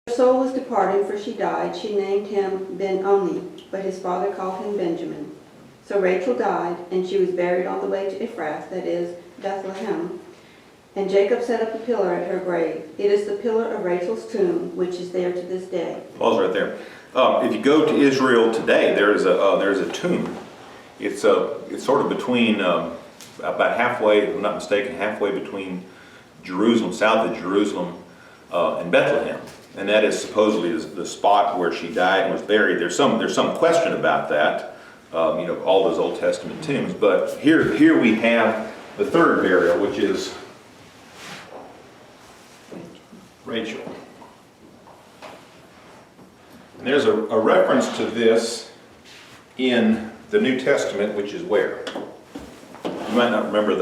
Her soul was departing, for she died. She named him Ben-Oni, but his father called him Benjamin. So Rachel died, and she was buried on the way to Ephrath, that is, Bethlehem. And Jacob set up a pillar at her grave. It is the pillar of Rachel's tomb, which is there to this day. Pause right there. If you go to Israel today, there's a tomb. It's sort of between about halfway, if I'm not mistaken, halfway between Jerusalem, south of Jerusalem, and Bethlehem. And that is supposedly the spot where she died and was buried. There's some question about that. All those Old Testament tombs. But here we have the third burial, which is Rachel. And there's a reference to this in the New Testament, which is where? You might not remember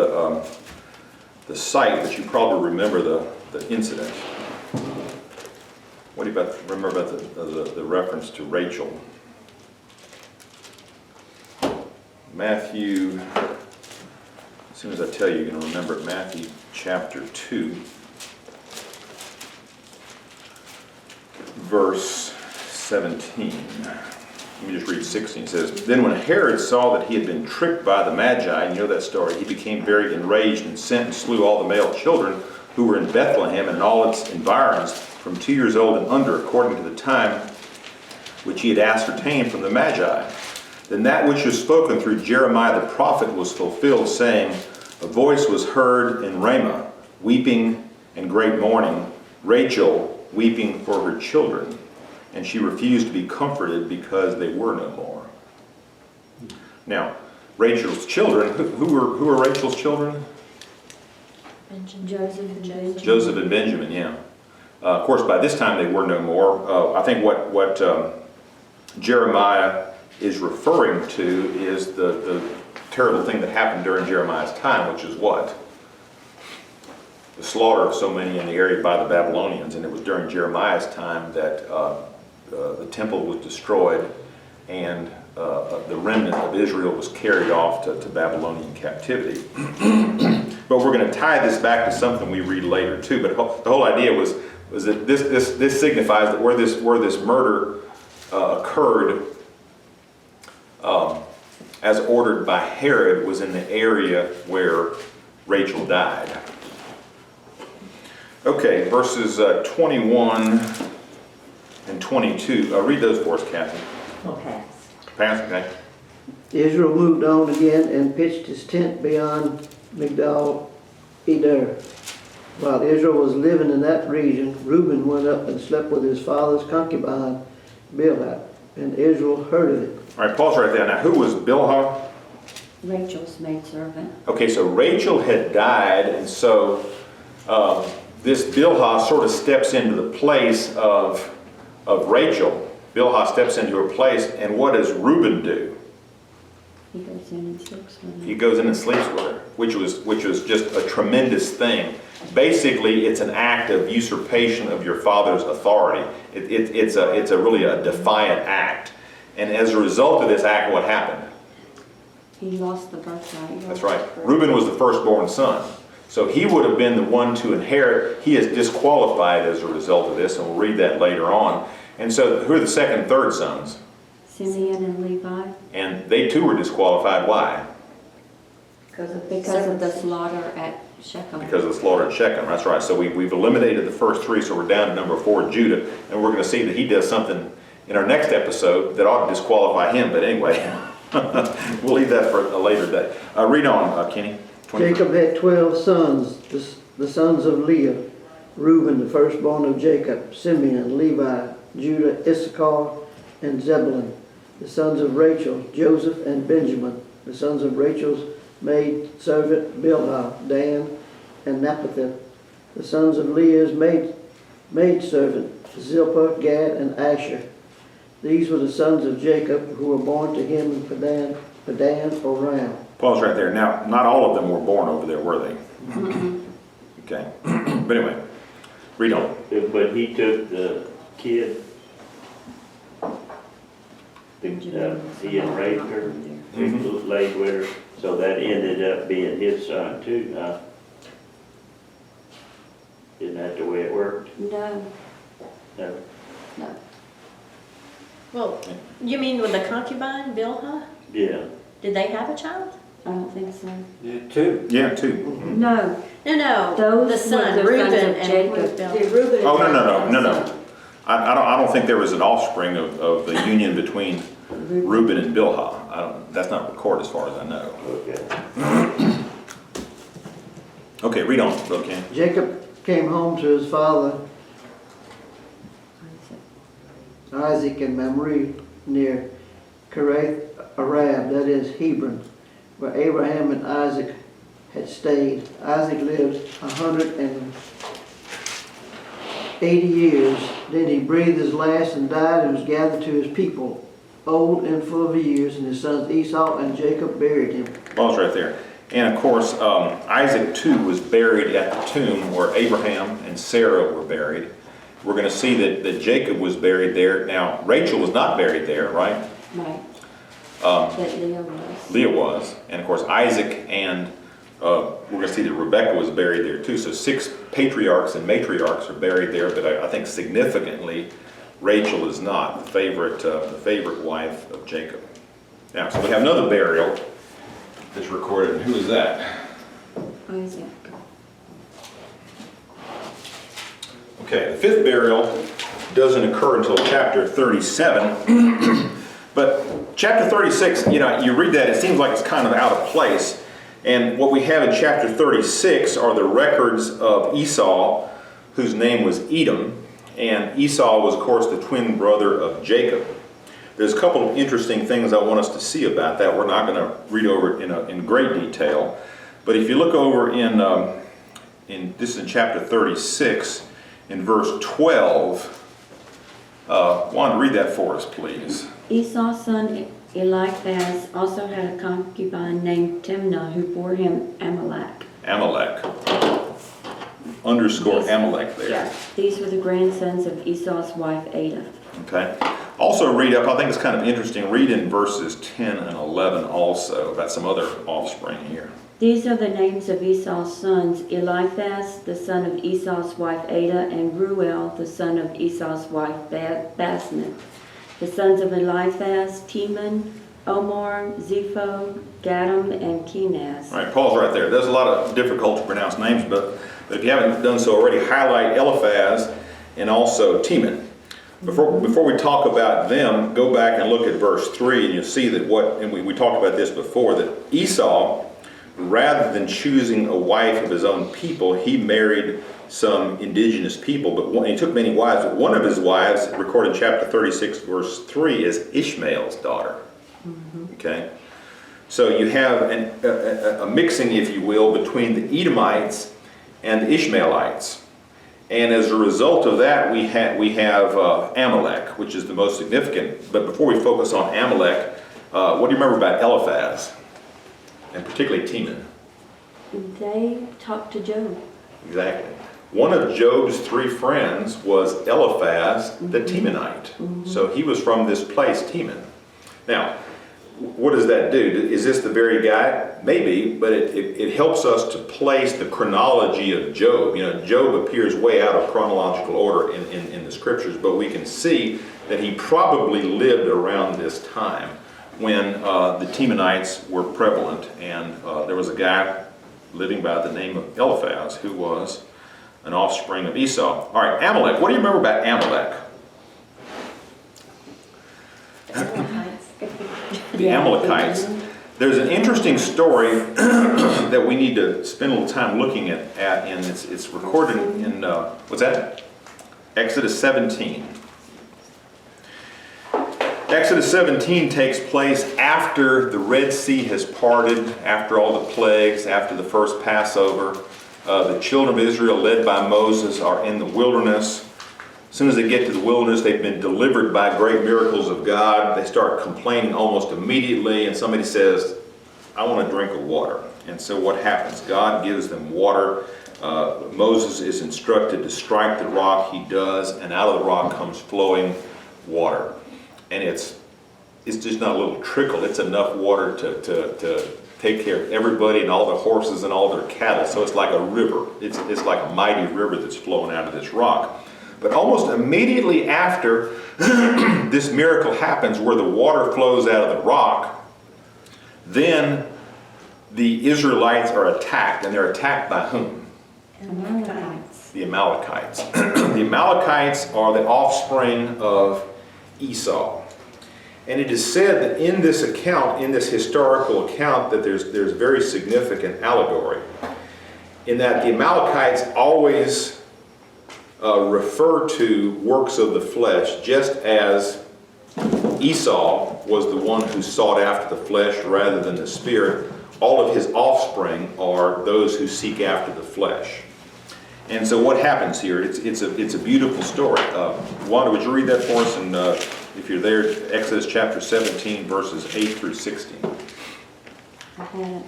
the site, but you probably remember the incident. What do you remember about the reference to Rachel? Matthew, as soon as I tell you, you're going to remember it. Matthew chapter 2, verse 17. Let me just read 16. It says, "Then when Herod saw that he had been tricked by the Magi," you know that story, "he became very enraged and sent and slew all the male children who were in Bethlehem and in all its environs from 2 years old and under, according to the time which he had ascertained from the Magi. Then that which was spoken through Jeremiah the prophet was fulfilled, saying, A voice was heard in Ramah, weeping and great mourning, Rachel weeping for her children. And she refused to be comforted because they were no more." Now, Rachel's children, who were Rachel's children? Joseph and Benjamin, yeah. Of course, by this time they were no more. I think what Jeremiah is referring to is the terrible thing that happened during Jeremiah's time, which is what? The slaughter of so many in the area by the Babylonians. And it was during Jeremiah's time that the temple was destroyed and the remnant of Israel was carried off to Babylonian captivity. But we're going to tie this back to something we read later too. But the whole idea was that this signifies that where this murder occurred, as ordered by Herod, was in the area where Rachel died. Okay, verses 21 and 22. Read those for us, Kathy. I'll pass. Pass, okay. Israel moved on again and pitched his tent beyond Migdal Eder. While Israel was living in that region, Reuben went up and slept with his father's concubine, Bilhah, and Israel heard of it. All right, pause right there. Now, who was Bilhah? Rachel's maidservant. Okay, so Rachel had died, and so this Bilhah sort of steps into the place of Rachel. Bilhah steps into her place, and what does Reuben do? He goes in and sleeps with her. He goes in and sleeps with her, which was just a tremendous thing. Basically, it's an act of usurpation of your father's authority. It's really a defiant act. And as a result of this act, what happened? He lost the birthright. That's right. Reuben was the firstborn son. So he would have been the one to inherit. He is disqualified as a result of this, and we'll read that later on. And so who are the second and third sons? Simeon and Levi. And they too were disqualified. Why? Because of the slaughter at Shechem. Because of the slaughter at Shechem. That's right. So we've eliminated the first three, so we're down to number 4, Judah. And we're going to see that he does something in our next episode that ought to disqualify him. But anyway, we'll leave that for a later day. Read on, Kenny. 23. Jacob had 12 sons, the sons of Leah, Reuben, the firstborn of Jacob, Simeon, Levi, Judah, Issachar, and Zebulun. The sons of Rachel, Joseph and Benjamin. The sons of Rachel's maidservant, Bilhah, Dan, and Naphtali. The sons of Leah's maidservant, Zilpah, Gad, and Asher. These were the sons of Jacob who were born to him in Padan or Ram. Pause right there. Now, not all of them were born over there, were they? Okay. But anyway, read on. But he took the kid, he had raped her, he laid with her, so that ended up being his son too, huh? Isn't that the way it worked? No. No. Well, you mean with the concubine, Bilhah? Yeah. Did they have a child? I don't think so. Yeah, two. No, No, Those the son, were the Reuben sons of and Jacob. Bilhah. Did Reuben and Oh, Gad have a no. son? I don't think there was an offspring of the union between Reuben and Bilhah. That's not recorded as far as I know. Okay. Okay, read on, Brother Ken. Jacob came home to his father Isaac and Mamre near Kiriath Arab, that is Hebron, where Abraham and Isaac had stayed. Isaac lived 180 years. Then he breathed his last and died and was gathered to his people, old and full of years, and his sons Esau and Jacob buried him. Well, it's right there. And of course, Isaac too was buried at the tomb where Abraham and Sarah were buried. We're going to see that Jacob was buried there. Now, Rachel was not buried there, right? right. That Leah was. Leah was. And of course, Isaac and we're going to see that Rebekah was buried there too. So 6 patriarchs and matriarchs are buried there, but I think significantly, Rachel is not the favorite wife of Jacob. Now, so we have another burial that's recorded. Who is that? Isaac. Okay, the 5th burial doesn't occur until chapter 37. But chapter 36, you read that, it seems like it's kind of out of place. And what we have in chapter 36 are the records of Esau, whose name was Edom. And Esau was, of course, the twin brother of Jacob. There's a couple of interesting things I want us to see about that. We're not going to read over it in great detail. But if you look over this is in chapter 36, in verse 12, Wanda, read that for us, please. Esau's son Eliphaz also had a concubine named Timnah who bore him Amalek. Amalek. Underscore Amalek there. Yeah, these were the grandsons of Esau's wife Adah. Okay. Also read up, I think it's kind of interesting, read in verses 10 and 11 also about some other offspring here. These are the names of Esau's sons, Eliphaz, the son of Esau's wife Adah, and Ruel, the son of Esau's wife Basmath. The sons of Eliphaz, Teman, Omar, Zepho, Gatam, and Kenaz. All right, pause right there. There's a lot of difficult to pronounce names, but if you haven't done so already, highlight Eliphaz and also Teman. Before we talk about them, go back and look at verse 3, and you'll see that we talked about this before, that Esau, rather than choosing a wife of his own people, he married some indigenous people, but he took many wives, but one of his wives, recorded in chapter 36, verse 3, is Ishmael's daughter. Okay? So you have a mixing, if you will, between the Edomites and the Ishmaelites. And as a result of that, we have Amalek, which is the most significant. But before we focus on Amalek, what do you remember about Eliphaz? And particularly Teman? They talked to Job. Exactly. One of Job's 3 friends was Eliphaz the Temanite. So he was from this place, Teman. Now, what does that do? Is this the very guy? Maybe, but it helps us to place the chronology of Job. Job appears way out of chronological order in the scriptures, but we can see that he probably lived around this time when the Temanites were prevalent, and there was a guy living by the name of Eliphaz who was an offspring of Esau. All right, Amalek. What do you remember about Amalek? The Amalekites. There's an interesting story that we need to spend a little time looking at, and it's recorded in, what's that? Exodus 17. Exodus 17 takes place after the Red Sea has parted, after all the plagues, after the first Passover. The children of Israel, led by Moses, are in the wilderness. As soon as they get to the wilderness, they've been delivered by great miracles of God. They start complaining almost immediately, and somebody says, I want a drink of water. And so what happens? God gives them water. Moses is instructed to strike the rock. He does, and out of the rock comes flowing water. And it's just not a little trickle. It's enough water to take care of everybody and all the horses and all their cattle. So it's like a river. It's like a mighty river that's flowing out of this rock. But almost immediately after this miracle happens where the water flows out of the rock, then the Israelites are attacked, and they're attacked by whom? Amalekites. The Amalekites. The Amalekites are the offspring of Esau. And it is said that in this account, in this historical account, that there's very significant allegory. In that the Amalekites always refer to works of the flesh, just as Esau was the one who sought after the flesh rather than the spirit. All of his offspring are those who seek after the flesh. And so what happens here, it's a beautiful story. Wanda, would you read that for us? And if you're there, Exodus chapter 17, verses 8 through 16. I had it,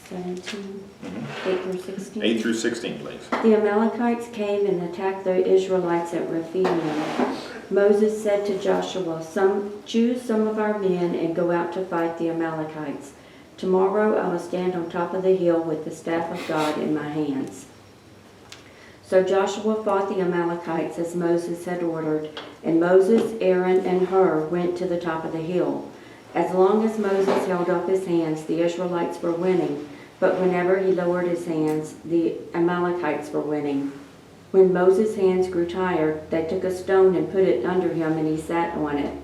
17, 8 through 16. 8 through 16, please. The Amalekites came and attacked the Israelites at Rephidim. Moses said to Joshua, choose some of our men and go out to fight the Amalekites. Tomorrow I will stand on top of the hill with the staff of God in my hands. So Joshua fought the Amalekites as Moses had ordered, and Moses, Aaron, and Hur went to the top of the hill. As long as Moses held up his hands, the Israelites were winning, but whenever he lowered his hands, the Amalekites were winning. When Moses' hands grew tired, they took a stone and put it under him, and he sat on it.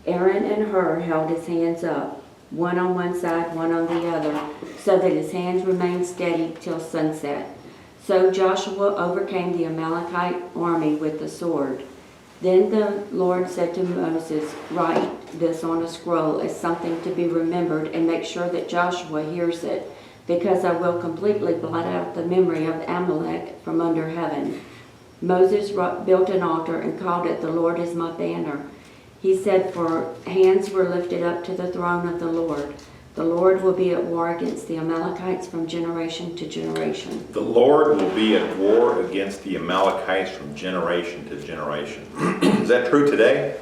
Aaron and Hur held his hands up, one on one side, one on the other, so that his hands remained steady till sunset. So Joshua overcame the Amalekite army with the sword. Then the Lord said to Moses, write this on a scroll as something to be remembered, and make sure that Joshua hears it, because I will completely blot out the memory of Amalek from under heaven. Moses built an altar and called it, "The Lord is my banner." He said, for hands were lifted up to the throne of the Lord. The Lord will be at war against the Amalekites from generation to generation. The Lord will be at war against the Amalekites from generation to generation. Is that true today?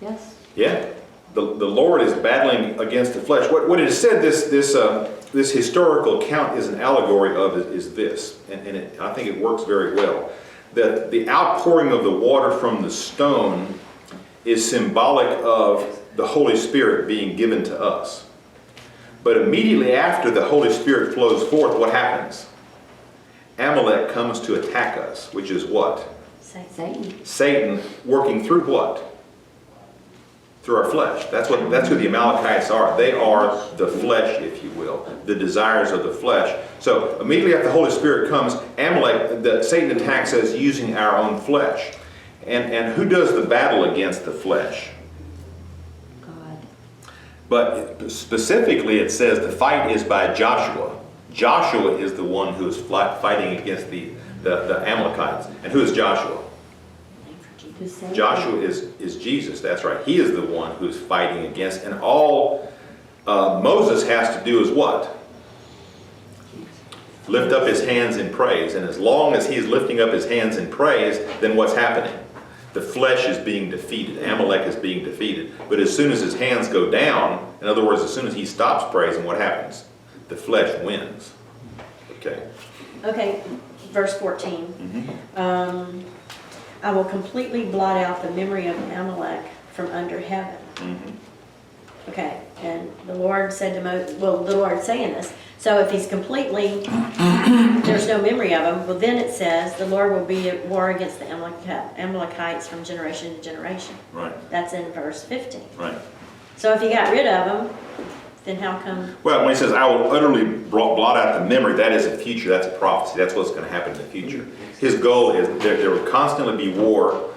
Yes? Yeah. The Lord is battling against the flesh. What it is said, this historical account is an allegory of is this, and I think it works very well. That the outpouring of the water from the stone is symbolic of the Holy Spirit being given to us. But immediately after the Holy Spirit flows forth, what happens? Amalek comes to attack us, which is what? Satan. Satan working through what? Through our flesh. That's who the Amalekites are. They are the flesh, if you will, the desires of the flesh. So immediately after the Holy Spirit comes, Satan attacks us using our own flesh. And who does the battle against the flesh? God. But specifically it says the fight is by Joshua. Joshua is the one who is fighting against the Amalekites. And who is Joshua? Joshua is Jesus, that's right. He is the one who's fighting against, and all Moses has to do is what? Lift up his hands in praise. And as long as he is lifting up his hands in praise, then what's happening? The flesh is being defeated. Amalek is being defeated. But as soon as his hands go down, in other words, as soon as he stops praising, what happens? The flesh wins. Okay. Okay, verse 14. I will completely blot out the memory of Amalek from under heaven. Okay, and the Lord said to Moses, well, the Lord's saying this. So if he's completely, there's no memory of him, well then it says the Lord will be at war against the Amalekites from generation to generation. Right. That's in verse 15. Right. So if he got rid of them, then how come? Well, when he says, I will utterly blot out the memory, that is a future, that's a prophecy. That's what's going to happen in the future. His goal is there will constantly be war,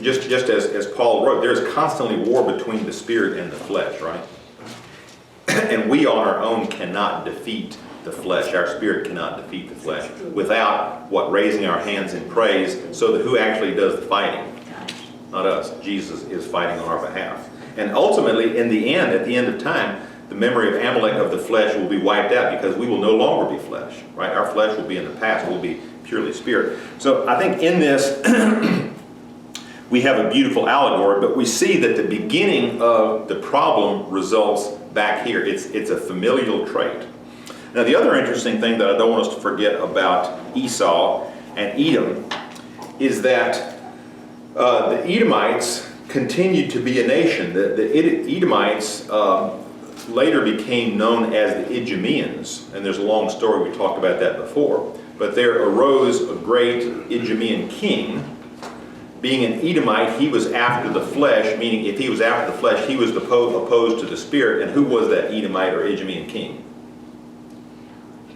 just as Paul wrote, there's constantly war between the spirit and the flesh, right? And we on our own cannot defeat the flesh. Our spirit cannot defeat the flesh without, raising our hands in praise, so that who actually does the fighting? Not us. Jesus is fighting on our behalf. And ultimately, in the end, at the end of time, the memory of Amalek of the flesh will be wiped out, because we will no longer be flesh, right? Our flesh will be in the past. We'll be purely spirit. So I think in this, we have a beautiful allegory, but we see that the beginning of the problem results back here. It's a familial trait. In Now, the other interesting thing that I don't want us to forget about Esau and Edom is that the Edomites continued to be a nation. The Edomites later became known as the Idumeans, and there's a long story, we talked about that before. But there arose a great Idumean king. Being an Edomite, he was after the flesh, meaning if he was after the flesh, he was opposed to the spirit. And who was that Edomite or Idumean king?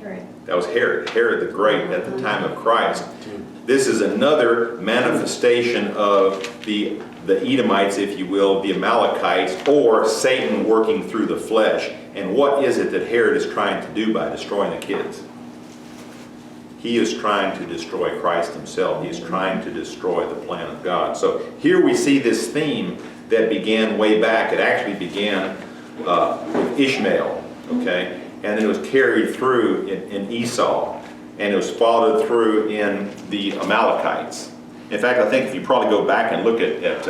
Herod. That was Herod, Herod the Great at the time of Christ. This is another manifestation of the Edomites, if you will, the Amalekites, or Satan working through the flesh. And what is it that Herod is trying to do by destroying the kids? He is trying to destroy Christ himself. He is trying to destroy the plan of God. So here we see this theme that began way back. It actually began with Ishmael, okay? And then it was carried through in Esau. And it was followed through in the Amalekites. In fact, I think if you probably go back and look at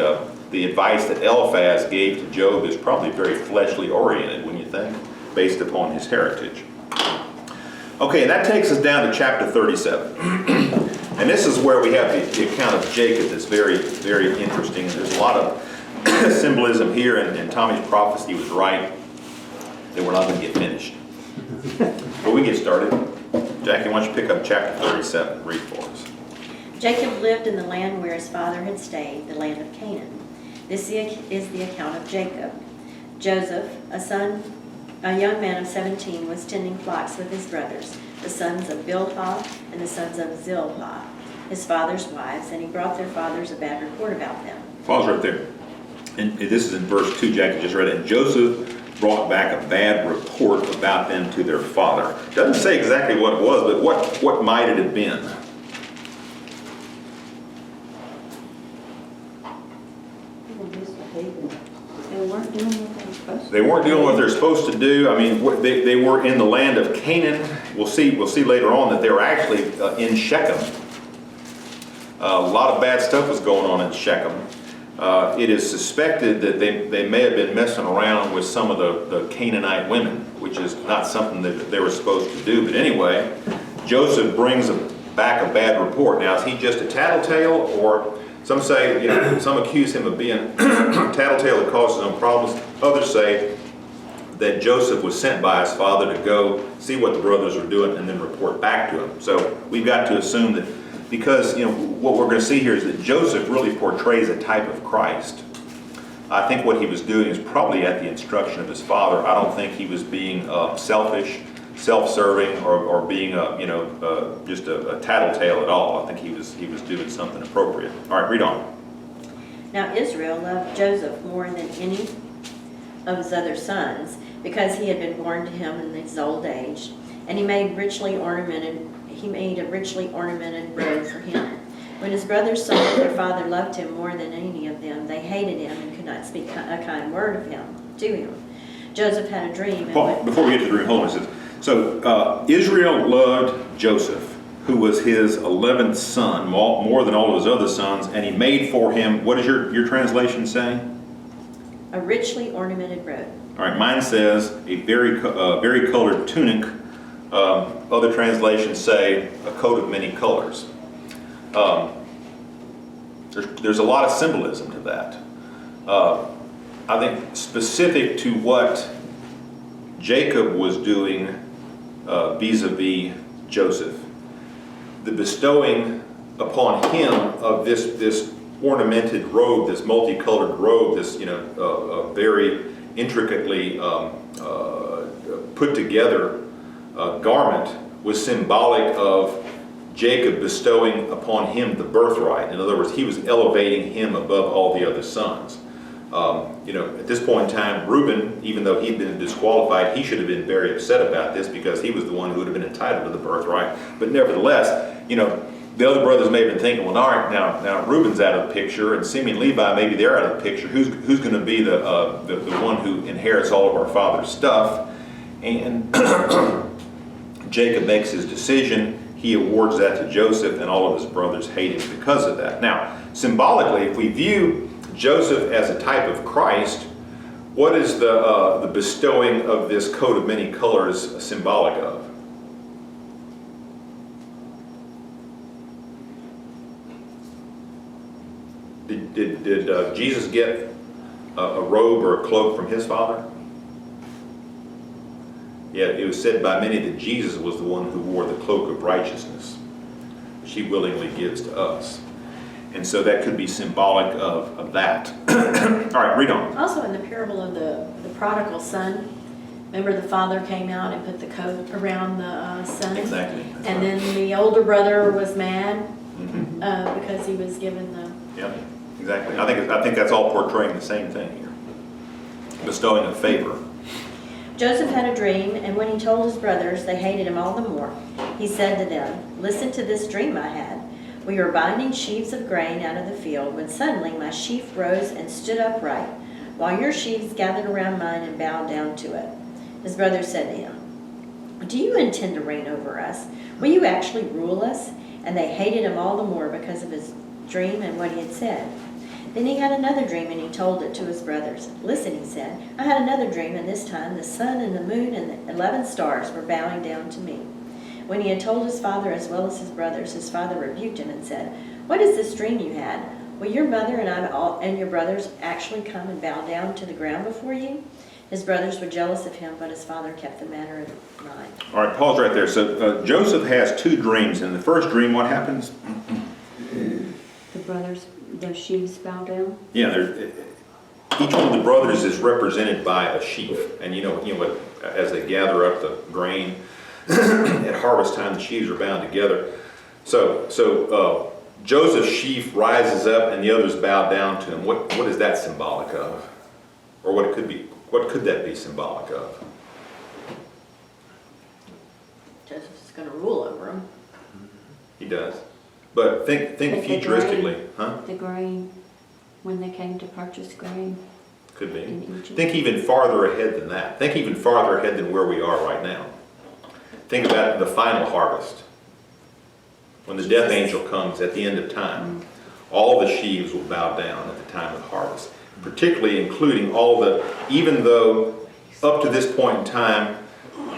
the advice that Eliphaz gave to Job is probably very fleshly oriented, wouldn't you think, based upon his heritage. Okay, and that takes us down to chapter 37. And this is where we have the account of Jacob that's very, very interesting. And there's a lot of symbolism here, and Tommy's prophecy was right that we're not going to get finished. But we get started. Jackie, why don't you pick up chapter 37, read for us. Jacob lived in the land where his father had stayed, the land of Canaan. This is the account of Jacob. Joseph, a young man of 17, was tending flocks with his brothers, the sons of Bilhah and the sons of Zilpah, his father's wives, and he brought their fathers a bad report about them. Pause right there. And this is in verse 2, Jackie just read it. And Joseph brought back a bad report about them to their father. Doesn't say exactly what it was, but what might it have been? They weren't doing what they were supposed to. They weren't doing what they're supposed to do. I mean, they were in the land of Canaan. We'll see later on that they were actually in Shechem. A lot of bad stuff was going on in Shechem. It is suspected that they may have been messing around with some of the Canaanite women, which is not something that they were supposed to do. But anyway, Joseph brings back a bad report. Now, is he just a tattletale, or some say, some accuse him of being a tattletale that causes them problems. Others say that Joseph was sent by his father to go see what the brothers were doing and then report back to him. So we've got to assume that because, what we're going to see here is that Joseph really portrays a type of Christ. I think what he was doing is probably at the instruction of his father. I don't think he was being selfish, self-serving, or being just a tattletale at all. I think he was doing something appropriate. All right, read on. Now Israel loved Joseph more than any of his other sons, because he had been born to him in his old age, and he made a richly ornamented robe for him. When his brothers saw that their father loved him more than any of them, they hated him and could not speak a kind word to him. Joseph had a dream. Before we get to the dream, hold on a second. So Israel loved Joseph, who was his 11th son, more than all of his other sons, and he made for him, what does your translation say? A richly ornamented robe. All right, mine says a very colored tunic. Other translations say a coat of many colors. There's a lot of symbolism to that. I think specific to what Jacob was doing vis-a-vis Joseph, the bestowing upon him of this ornamented robe, this multicolored robe, this very intricately put together garment, was symbolic of Jacob bestowing upon him the birthright. In other words, he was elevating him above all the other sons. At this point in time, Reuben, even though he'd been disqualified, he should have been very upset about this because he was the one who would have been entitled to the birthright. But nevertheless, the other brothers may have been thinking, well, all right, now Reuben's out of the picture, and Simeon and Levi, maybe they're out of the picture. Who's going to be the one who inherits all of our father's stuff? And Jacob makes his decision. He awards that to Joseph, and all of his brothers hate him because of that. Now, symbolically, if we view Joseph as a type of Christ, what is the bestowing of this coat of many colors symbolic of? Did Jesus get a robe or a cloak from his father? Yeah, it was said by many that Jesus was the one who wore the cloak of righteousness, which he willingly gives to us. And so that could be symbolic of that. All right, read on. Also in the parable of the prodigal son, remember the father came out and put the coat around the son? Exactly. That's And right. then the older brother was mad Mhm. because he was given the, Yeah, exactly. I think that's all portraying the same thing here. Bestowing a favor. Joseph had a dream, and when he told his brothers, they hated him all the more. He said to them, "Listen to this dream I had. We were binding sheaves of grain out of the field, when suddenly my sheaf rose and stood upright, while your sheaves gathered around mine and bowed down to it." His brothers said to him, "Do you intend to reign over us? Will you actually rule us?" And they hated him all the more because of his dream and what he had said. Then he had another dream, and he told it to his brothers. "Listen," he said, "I had another dream, and this time the sun and the moon and the 11 stars were bowing down to me." When he had told his father as well as his brothers, his father rebuked him and said, "What is this dream you had? Will your mother and your brothers actually come and bow down to the ground before you?" His brothers were jealous of him, but his father kept the matter in mind. All right, pause right there. So Joseph has two dreams. In the first dream, what happens? The brothers, the sheaves bow down. Yeah, each one of the brothers is represented by a sheaf, and you know what? As they gather up the grain at harvest time, the sheaves are bound together. So Joseph's sheaf rises up, and the others bow down to him. What is that symbolic of, or what could be? What could that be symbolic of? Joseph's going to rule over them. He does, but think But the futuristically, grain- huh? The grain, when they came to purchase grain Could be. in Egypt. Think even farther ahead than that. Think even farther ahead than where we are right now. Think about the final harvest. When the death angel comes at the end of time, all the sheaves will bow down at the time of harvest. Particularly including even though up to this point in time,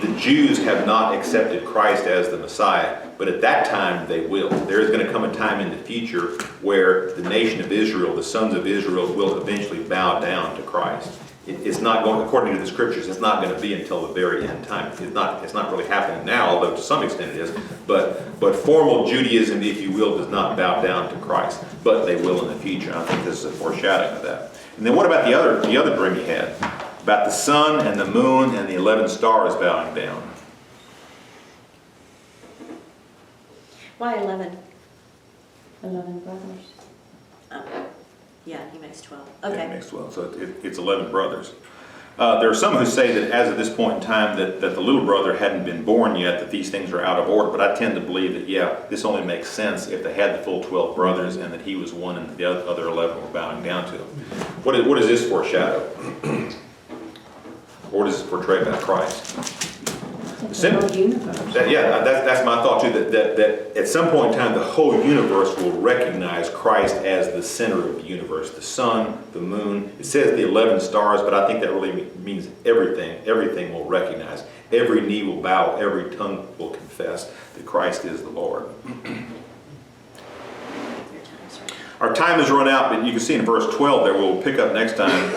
the Jews have not accepted Christ as the Messiah, but at that time they will. There is going to come a time in the future where the nation of Israel, the sons of Israel, will eventually bow down to Christ. It's not going, according to the scriptures, it's not going to be until the very end time. It's not really happening now, although to some extent it is. But formal Judaism, if you will, does not bow down to Christ, but they will in the future. I think this is a foreshadowing of that. And then what about the other dream he had? About the sun and the moon and the 11 stars bowing down. Why 11? 11 brothers. Oh, yeah, he makes 12. Yeah, Okay. makes 12, so it's 11 brothers. There are some who say that as of this point in time that the little brother hadn't been born yet, that these things are out of order, but I tend to believe that, yeah, this only makes sense if they had the full 12 brothers and that he was one and the other 11 were bowing down to him. What is this foreshadow? Or does this portray about Christ? The whole universe. That's my thought too, that at some point in time, the whole universe will recognize Christ as the center of the universe. The sun, the moon, it says the 11 stars, but I think that really means everything will recognize. Every knee will bow, every tongue will confess that Christ is the Lord. Your time's right. Our time has run out, but you can see in verse 12 there, we'll pick up next time.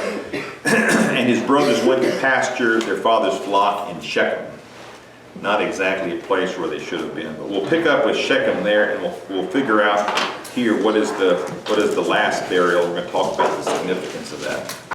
And his brothers went to pasture their father's flock in Shechem. Not exactly a place where they should have been, but we'll pick up with Shechem there, and we'll figure out here what is the last burial. We're going to talk about the significance of that.